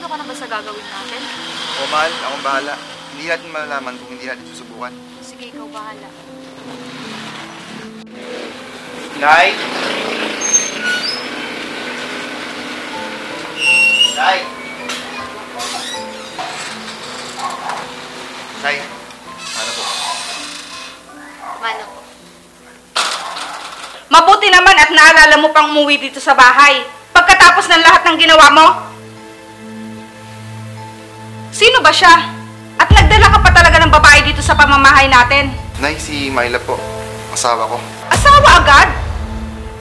Sigurado ka na ba sa gagawin natin? O mahal, akong bahala. Hindi natin malalaman kung hindi natin susubukan. Sige, ikaw bahala. Nay! Nay! Nay! Ano po? Mano po? Mabuti naman at naalala mo pang umuwi dito sa bahay. Pagkatapos ng lahat ng ginawa mo? Sino ba siya? At nagdala ka pa talaga ng babae dito sa pamamahay natin? Nay, si Myla po. Asawa ko. Asawa agad?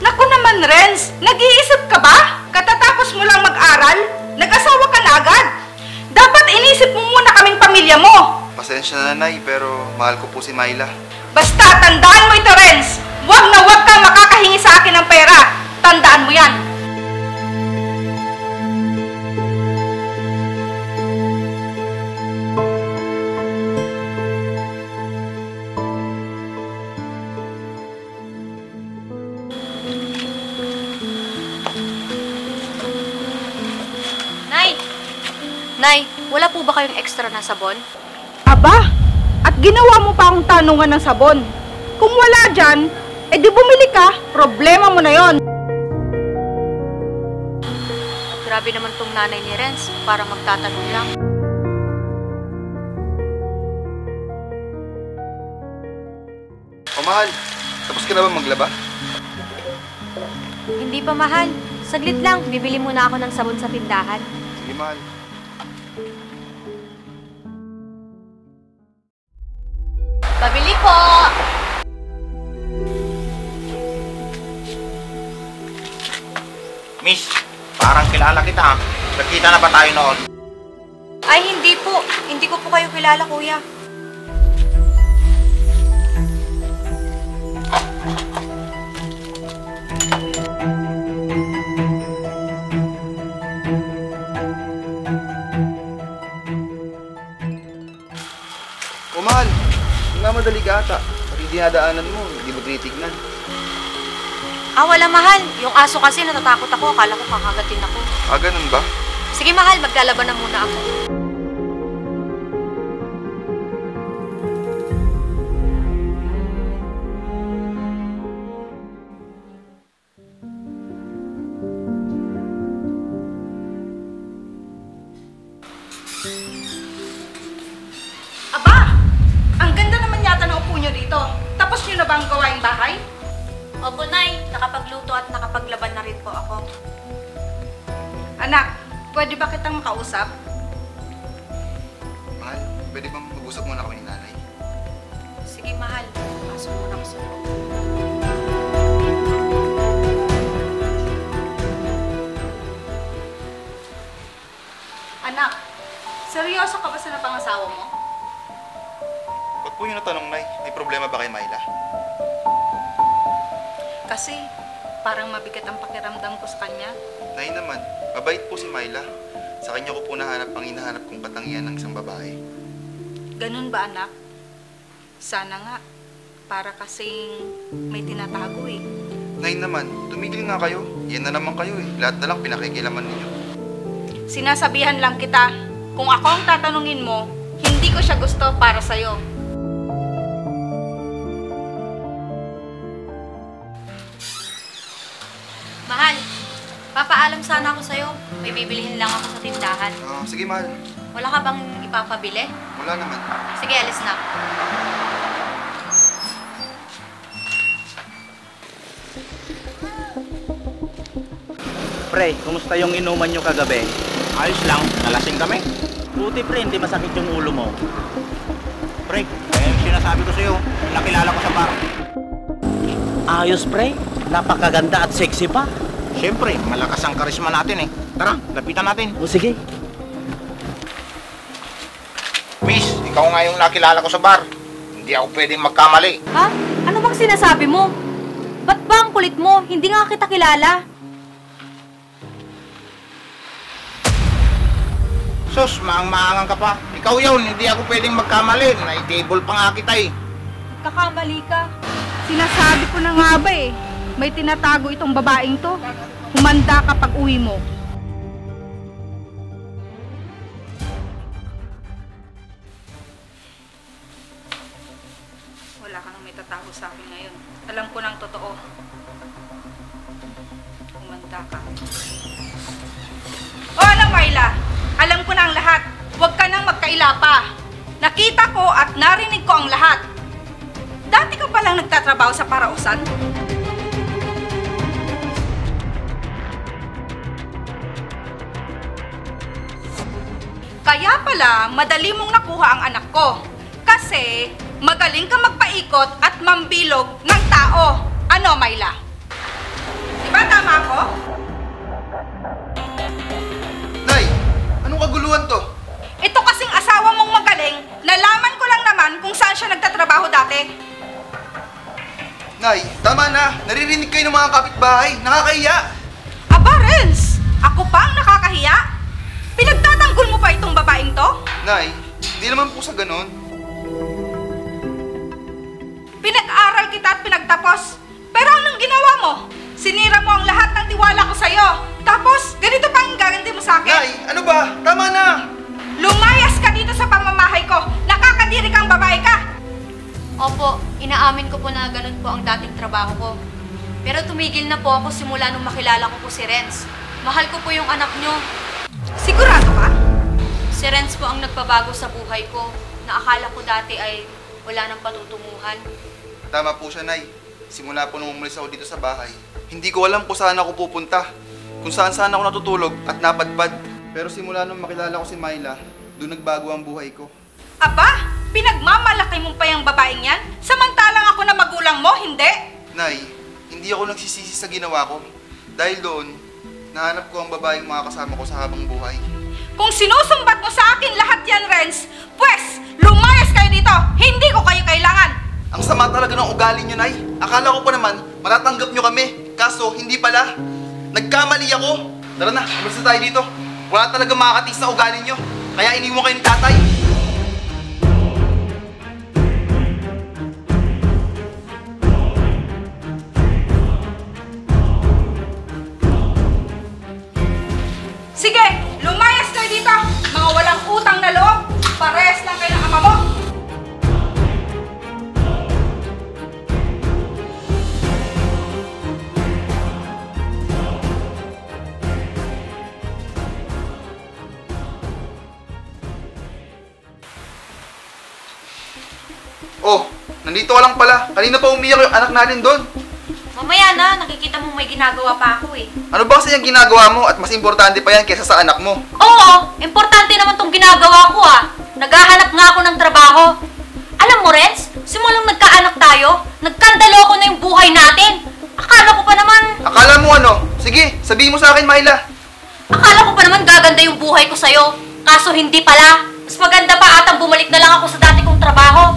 Naku naman, Renz. Nag-iisip ka ba? Katatapos mo lang mag-aral? Nag-asawa ka na agad? Dapat inisip mo muna kaming pamilya mo. Pasensya na, Nay, pero mahal ko po si Myla. Basta, tandaan mo ito, Renz. Huwag na huwag kang makakahingi sa akin ng pera. Tandaan mo yan. Nay, wala po ba kayong extra na sabon? Aba, at ginawa mo pa akong tanungan ng sabon. Kung wala dyan, edi bumili ka, problema mo na yon. Grabe naman tong nanay ni Renz, para magtatanong lang. O mahal, tapos ka na ba maglaba? Hindi pa, mahal. Saglit lang, bibili muna ako ng sabon sa tindahan. Sige, mahal. Pabili po! Miss, parang kilala kita. Nagkita na ba tayo noon? Ay, hindi po. Hindi ko po kayo kilala, kuya. O mahal, hindi nga madali ka ata. Pati dinadaanan mo, hindi ba tinitignan? Wala, mahal. Yung aso kasi natatakot ako. Akala ko kakagatin ako. Ganun ba? Sige, mahal. Maglalaban na muna ako. Aba, ang ganda naman yata ng upo nyo dito. Tapos nyo na ba ang gawaing bahay? Opo, Nay. Nakapagluto at nakapaglaban na rin po ako. Anak, pwede ba kitang makausap? Mahal, pwede bang mag-usap muna kami ni nanay? Sige, mahal. Pasok muna ako sa loob. Anak, seryoso ka ba sa napangasawa mo? Ba't po yung natanong, Nay? May problema ba kay Myla? Kasi parang mabigat ang pakiramdam ko sa kanya. Nay naman, mabait po si Myla. Sa kanya ko po nahanap ang hinahanap kong katangian ng isang babae. Ganun ba, anak? Sana nga. Para kasing may tinatago eh. Nay naman, tumigil nga kayo. Yan na naman kayo eh. Lahat na lang pinakikilaman ninyo. Sinasabihan lang kita, kung ako ang tatanungin mo, hindi ko siya gusto para sa'yo. Mahal, papaalam sana ako sa'yo. May bibilihin lang ako sa tindahan. Sige, mahal. Wala ka bang ipapabili? Wala naman. Sige, alis na. Pre, kumusta yung inuman nyo kagabi? Ayos lang, nalasing kami. Buti pre, hindi masakit yung ulo mo. Pre, yung sinasabi ko sa'yo, yung nakilala ko sa bar. Ayos pre, napakaganda at sexy pa. Siyempre, malakas ang karisma natin eh. Tara, lapitan natin. O sige. Miss, ikaw nga yung nakilala ko sa bar. Hindi ako pwedeng magkamali. Ha? Ano bang sinasabi mo? Ba't ba ang kulit mo? Hindi nga kita kilala. Sus, maang-maangan ka pa. Ikaw yun, hindi ako pwedeng magkamali. Naitable pa nga kita eh. Kakamali ka. Sinasabi ko na nga ba eh, may tinatago itong babaeng to. Humanda ka pag uwi mo. wala ka nang may tatago sa akin ngayon. Alam ko ng totoo. Umanda ka. O ano, Myla? Alam ko na ang lahat. Huwag ka nang magkaila pa. Nakita ko at narinig ko ang lahat. Dati ka palang nagtatrabaho sa parausan? Kaya pala, madali mong nakuha ang anak ko. Kasi, magaling ka magpaikot at mambilog ng tao. Ano, Myla? Diba tama ako? Nay, anong kaguluhan to? Ito kasing asawa mong magaling, nalaman ko lang naman kung saan siya nagtatrabaho dati. Nay, tama na. Naririnig kayo ng mga kapitbahay. Nakakahiya. Aba, Renz! Ako pa ang nakakahiya? Pinagtatanggol mo pa itong babaeng to? Nay, hindi naman po sa ganon. Pinag-aral kita at pinagtapos. Pero anong ginawa mo? Sinira mo ang lahat ng tiwala ko sa'yo. Tapos, ganito pa ang gaganti mo sa akin? Nay, ano ba? Tama na. Lumayas ka dito sa pamamahay ko. Nakakadiri kang babae ka. Opo, inaamin ko po na ganun po ang dating trabaho ko. Pero tumigil na po ako simula nung makilala ko po si Renz. Mahal ko po yung anak nyo. Sigurado ka? Si Renz po ang nagpabago sa buhay ko na akala ko dati ay wala nang patutunguhan. Tama po siya, Nay. Simula po nung umalis ako dito sa bahay, hindi ko alam kung saan ako pupunta. Kung saan ako natutulog at napadpad. Pero simula nung makilala ko si Myla, doon nagbago ang buhay ko. Aba, pinagmamalaki mo pa yung babaeng yan? Samantalang ako na magulang mo, hindi? Nay, hindi ako nagsisisi sa ginawa ko. Dahil doon, nahanap ko ang babaeng makakasama ko sa habang buhay. Kung sinusumbat mo sa akin lahat yan, Renz, pwes, lumayas kayo dito. Hindi ko kayo kailangan. Ang sama talaga ng ugali nyo, Nay. Akala ko pa naman, matatanggap nyo kami. Kaso, hindi pala. Nagkamali ako. Tara na, umalis na tayo dito. Wala talaga makakatis na ugali nyo. Kaya iniwan kayo ni tatay. Sige, lumayas kayo dito. Mga walang utang na loob. Parehas lang kayo ng ama mo. Oh, nandito ka lang pala. Kanina pa umiyak yung anak natin doon. Mamaya na, nakikita mo may ginagawa pa ako eh. Ano ba kasi yung ginagawa mo at mas importante pa yan kaysa sa anak mo? Oo, importante naman tong ginagawa ko ah. Naghahanap nga ako ng trabaho. Alam mo, Renz, simulang nagkaanak tayo, nagkandaloko na yung buhay natin. Akala ko pa naman, Akala mo ano? Sige, sabihin mo sa akin, Myla. akala ko pa naman gaganda yung buhay ko sa'yo. Kaso hindi pala. Mas maganda pa atang bumalik na lang ako sa dati kong trabaho.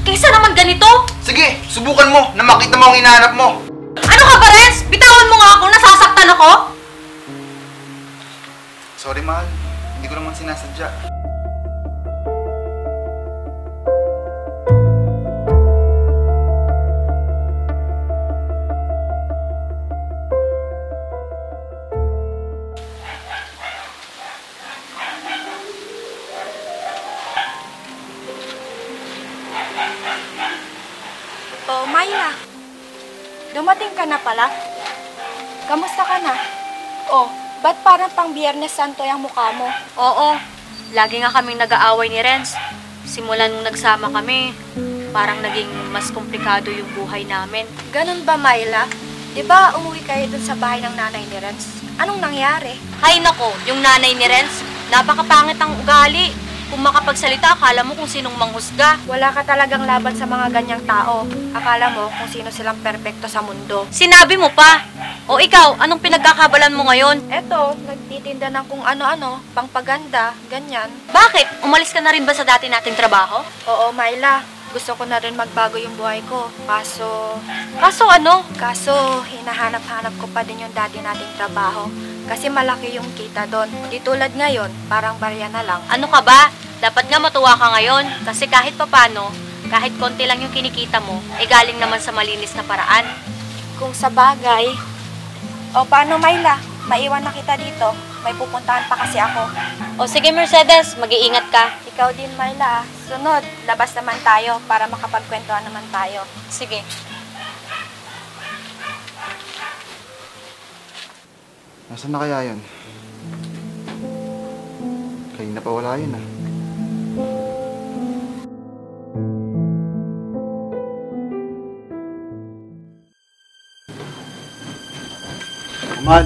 Kaysa naman ganito. Sige, subukan mo na makita mo ang hinahanap mo. Ano ka ba, Renz? Bitawan mo nga ako, nasasaktan ako. Sorry, mahal. Hindi ko naman sinasadya. Oh, Myla. Dumating ka na pala. Kamusta ka na? Oh, ba't parang pang Biyernes Santo yung mukha mo? Oo, lagi nga kaming nag-aaway ni Renz. Simula nung nagsama kami, parang naging mas komplikado yung buhay namin. Ganun ba, Myla? Di ba umuwi kayo dun sa bahay ng nanay ni Renz? Anong nangyari? Hay nako, yung nanay ni Renz, napakapangit ang ugali. Kung makapagsalita, akala mo kung sinong manghusga. Wala ka talagang laban sa mga ganyang tao. Akala mo kung sino silang perpekto sa mundo. Sinabi mo pa. O ikaw, anong pinagkakabalan mo ngayon? Eto, nagtitinda ng kung ano-ano, pangpaganda, ganyan. Bakit? Umalis ka na rin ba sa dati nating trabaho? Oo, Myla. Gusto ko na rin magbago yung buhay ko. Kaso Ano? hinahanap-hanap ko pa din yung dati nating trabaho. Kasi malaki yung kita doon. Di tulad ngayon, parang barya na lang. Ano ka ba? Dapat nga matuwa ka ngayon. Kasi kahit papano, kahit konti lang yung kinikita mo, galing naman sa malinis na paraan. Kung sa bagay. O paano, Myla? Maiwan na kita dito. May pupuntahan pa kasi ako. O sige, Mercedes, mag-iingat ka. Ikaw din, Myla. Sunod, labas naman tayo para makapagkwentuhan naman tayo. Sige. Nasaan na kaya yun? Kanina pa wala yun ah. Mahal,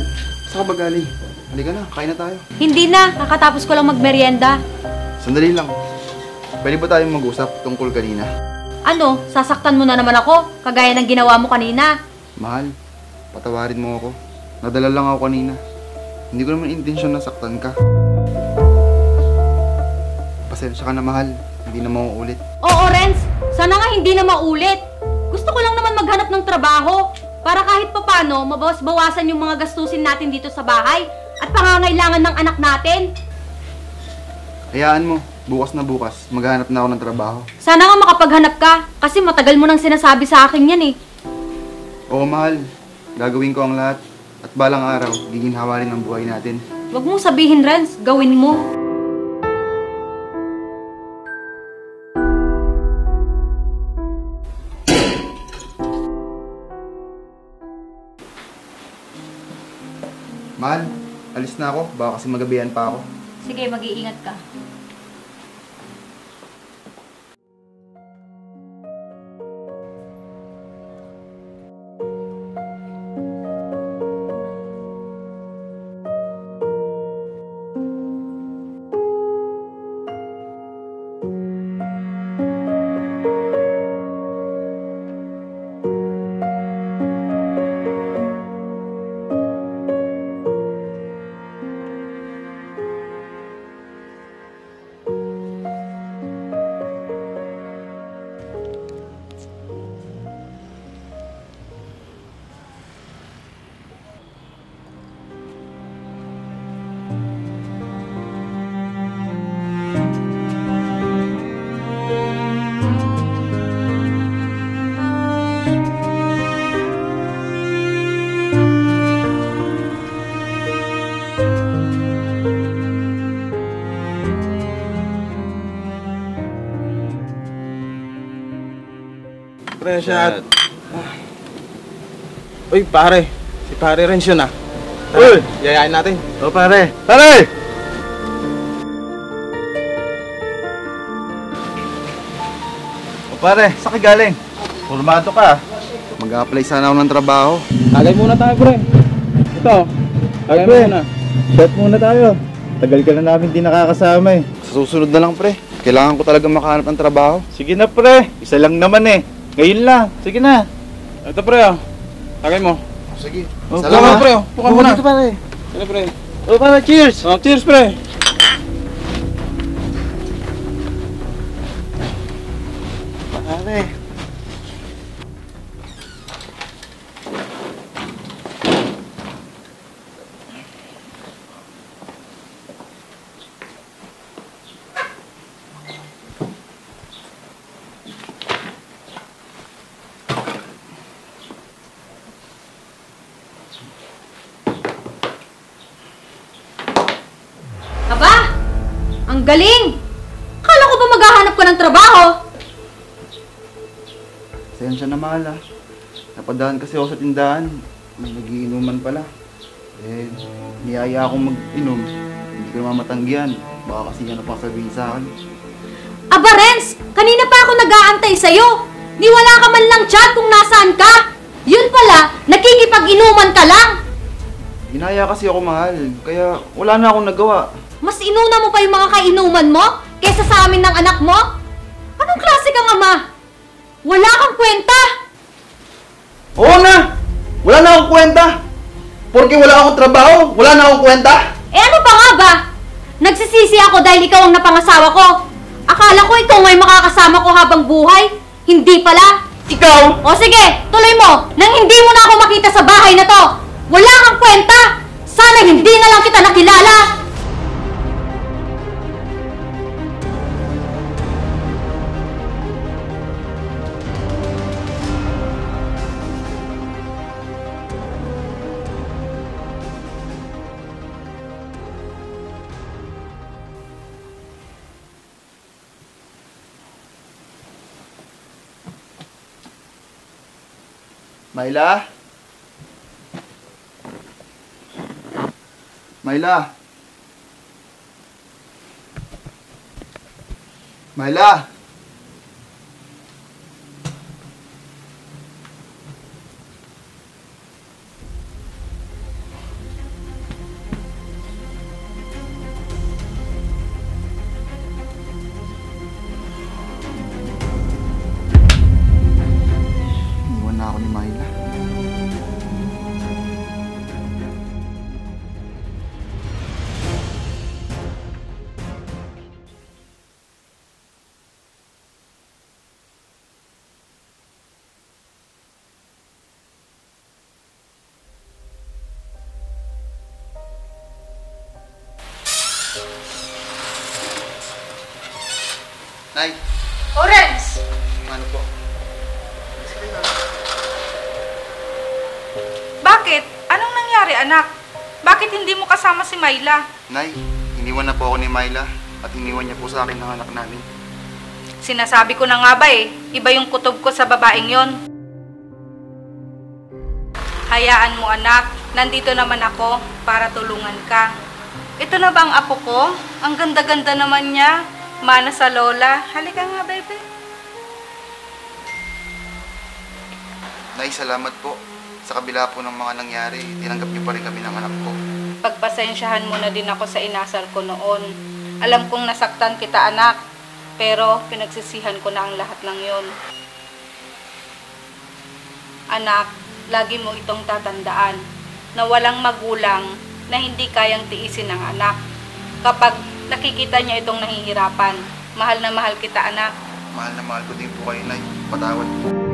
saan ka ba galing? Halika na, kain na tayo. Hindi na, kakatapos ko lang magmerienda. Sandali lang. Pwede ba tayong mag-usap tungkol kanina? Ano, sasaktan mo na naman ako, kagaya ng ginawa mo kanina. Mahal, patawarin mo ako. Nadala lang ako kanina. Hindi ko naman intensyon na saktan ka. Pasensya ka na, mahal. Hindi na mauulit. Oo, Renz, sana nga hindi na maulit. Gusto ko lang naman maghanap ng trabaho para kahit papano mabawas-bawasan yung mga gastusin natin dito sa bahay at pangangailangan ng anak natin. Hayaan mo, bukas na bukas, maghanap na ako ng trabaho. Sana nga makapaghanap ka kasi matagal mo nang sinasabi sa akin yan eh. Oo, mahal. Gagawin ko ang lahat. At balang araw, giginhawa rin ang buhay natin. Huwag mong sabihin, Renz, gawin mo. Mahal, alis na ako. Baka kasi magabihan pa ako. Sige, mag-iingat ka. Pre, shot. Uy, pare. Si pare Renz yun ah. Uy! Yayain natin. O pare. Pare! O pare, saan ka galing? Formado ka. Mag-a-apply sana ako ng trabaho. Tagay muna tayo, pre. Ito. Tagay Pre. muna. Shot muna tayo. Tagal ka na namin di nakakasama eh. Sa susunod na lang, pre. Kailangan ko talaga makahanap ng trabaho. Sige na pre, isa lang naman eh. Ngayon lang, sige na. Ito, pre, oh. Tagay mo. Sige. O, Salamat, pre, oh. Puka muna. dito pare. Ano, pre? O pare, cheers! Oh, cheers, pre. Pare. Aba! Ang galing! Akala ko ba maghahanap ka ng trabaho? Pasensya na, mahal ah. Napadaan kasi ako sa tindahan. May nagiinuman pala. Eh, niyaya akong mag-inom. Hindi ko naman matanggihan. Baka kasi ano pa sabihin sa akin. Aba, Renz! Kanina pa ako nag-aantay sa'yo! Ni wala ka man lang chat kung nasaan ka! Yun pala, nakikipag-inuman ka lang! Ginaya kasi ako, mahal. Kaya wala na akong nagawa. Mas inuna mo pa yung mga kainuman mo kesa sa amin ng anak mo? Anong klase kang ama? Wala kang kwenta! Oo na! Wala na akong kwenta! Porque wala akong trabaho, wala na akong kwenta! Eh ano pa nga ba? Nagsisisi ako dahil ikaw ang napangasawa ko. Akala ko ikaw nga'y makakasama ko habang buhay. Hindi pala. Ikaw! O sige, tuloy mo. Nang hindi mo na ako makita sa bahay na to. Wala kang kwenta. Sana hindi na lang kita nakilala. Myla? Myla? Myla? Iniwan na ako ni Myla. Nay, O, Renz! ano po? Bakit? Anong nangyari, anak? Bakit hindi mo kasama si Myla? Nay, iniwan na po ako ni Myla at iniwan niya po sa akin ng anak namin. Sinasabi ko na nga ba iba yung kutob ko sa babaeng yon. Hayaan mo, anak, nandito naman ako para tulungan ka. Ito na ba ang apo ko? Ang ganda-ganda naman niya. Mana sa lola. Halika nga, bebe. Nay, salamat po. Sa kabila po ng mga nangyari, tinanggap niyo pa rin kami ng anak ko. Pagpasensyahan mo na din ako sa inasal ko noon. Alam kong nasaktan kita, anak. Pero pinagsisihan ko na ang lahat ng yon. Anak, lagi mo itong tatandaan na walang magulang na hindi kayang tiisin ng anak. Kapag nakikita niya itong nahihirapan, mahal na mahal kita, anak. Mahal na mahal ko din po kayo, Nay. Patawad po.